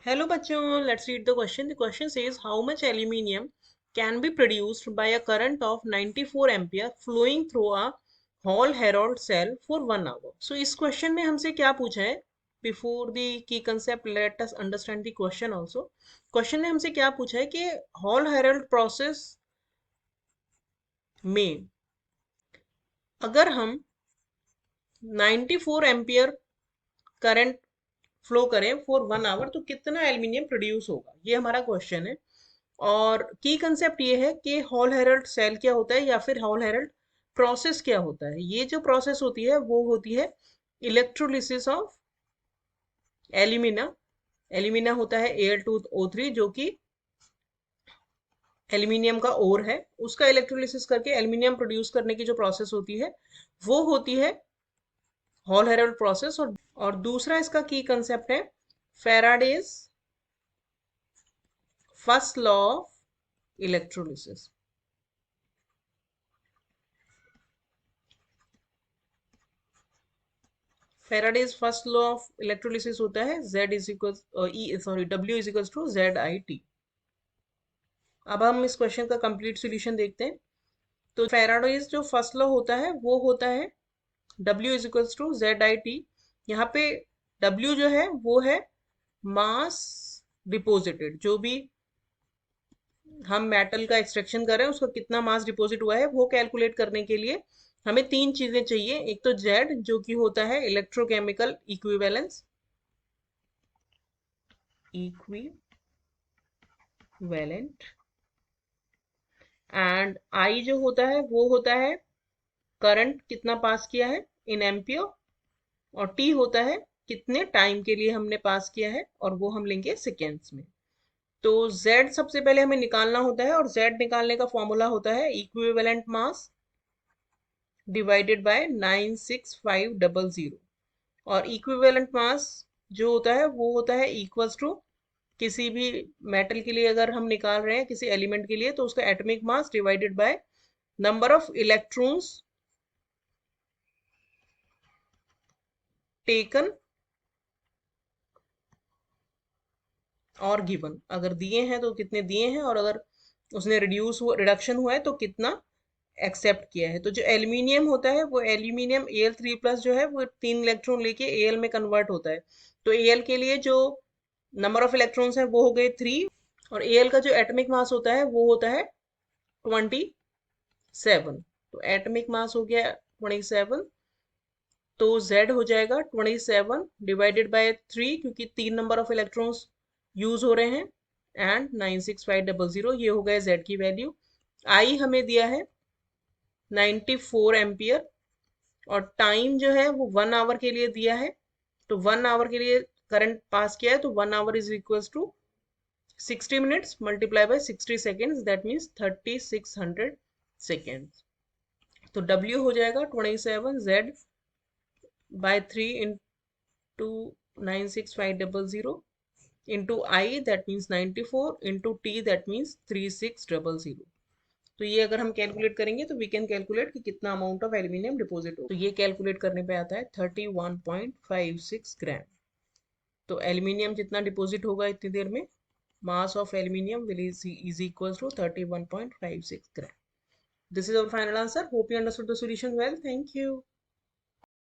Hello bachon, let's read the question. The question says how much aluminium can be produced by a current of 94 ampere flowing through a Hall Herold cell for 1 hour. So इस question में हमसे क्या पूछा है? Before the key concept, let us understand the question also. Question ने हमसे क्या पूछा है कि Hall Herold process में अगर हम 94 एम्पियर करंट फ्लो करें फॉर 1 आवर तो कितना एल्यूमिनियम प्रोड्यूस होगा, ये हमारा क्वेश्चन है। और की कंसेप्ट ये है कि हॉल हेरल्ड सेल क्या होता है या फिर हॉल हेरल्ड प्रोसेस क्या होता है। ये जो प्रोसेस होती है वो होती है इलेक्ट्रोलिसिस ऑफ एल्यूमिना। एल्यूमिना होता है Al2O3 जो कि एल्यूमिनियम का ओर है, उसका इलेक्ट्रोलिसिस करके एल्यूमिनियम प्रोड्यूस करने की जो प्रोसेस होती है वो होती है हॉल हेरल्ड प्रोसेस। और दूसरा इसका की कंसेप्ट है Faraday's first law of electrolysis. Faraday's first law of electrolysis होता है W is equals to ZIT। अब हम इस क्वेश्चन का कंप्लीट सॉल्यूशन देखते हैं। तो फेराडेज जो फर्स्ट लॉ होता है वो होता है W is equals to ZIT। यहाँ पे W जो है वो है मास डिपोजिटेड, जो भी हम मेटल का एक्सट्रैक्शन कर रहे हैं उसका कितना मास डिपॉजिट हुआ है वो कैलकुलेट करने के लिए हमें तीन चीजें चाहिए। एक तो Z जो कि होता है electrochemical equivalence, equivalent, and I जो होता है वो होता है करंट कितना पास किया है इन एम्पियर, और T होता है कितने टाइम के लिए हमने पास किया है और वो हम लेंगे सेकेंड्स में। तो Z सबसे पहले हमें निकालना होता है और Z निकालने का फॉर्मूला होता है इक्विवेलेंट मास डिवाइडेड बाय 96500। और इक्विवेलेंट मास जो होता है वो होता है इक्वल्स टू किसी भी मेटल के लिए अगर हम निकाल रहे हैं किसी एलिमेंट के लिए तो उसका atomic mass divided by number of electrons taken और गिवन। अगर दिए हैं तो कितने दिए हैं, और अगर उसने रिडक्शन हुआ है तो कितना एक्सेप्ट किया है। तो जो एल्यूमिनियम होता है वो एल्यूमिनियम Al3+ जो है वो 3 इलेक्ट्रॉन लेके Al में कन्वर्ट होता है। तो Al के लिए जो नंबर ऑफ इलेक्ट्रॉन्स है वो हो गए 3, और Al का जो एटॉमिक मास होता है वो होता है 27। तो एटॉमिक मास हो गया 27, तो Z हो जाएगा 27 डिवाइडेड बाय 3 क्योंकि 3 नंबर ऑफ इलेक्ट्रॉन्स यूज हो रहे हैं, एंड 96500 ये हो गया Z की वैल्यू। I हमें दिया है 94 एम्पियर, और टाइम जो है वो 1 आवर के लिए दिया है। तो 1 आवर के लिए करंट पास किया है तो 1 hour is equal to 60 minutes multiply by 60 seconds, that means 3600 seconds. तो W हो जाएगा 27Z by 3 into 96500 into I that means 94 into T that means 3600। तो ये अगर हम कैलकुलेट करेंगे तो वी कैन कैलकुलेट कि कितना अमाउंट ऑफ एल्यूमिनियम डिपॉजिट हो। तो ये कैलकुलेट करने पे आता है 31.56 ग्राम। तो एल्यूमिनियम जितना डिपॉजिट होगा इतनी देर में, mass of aluminium will is equals to 31.56 gram. This is our final answer. Hope you understood the solution well. Thank you.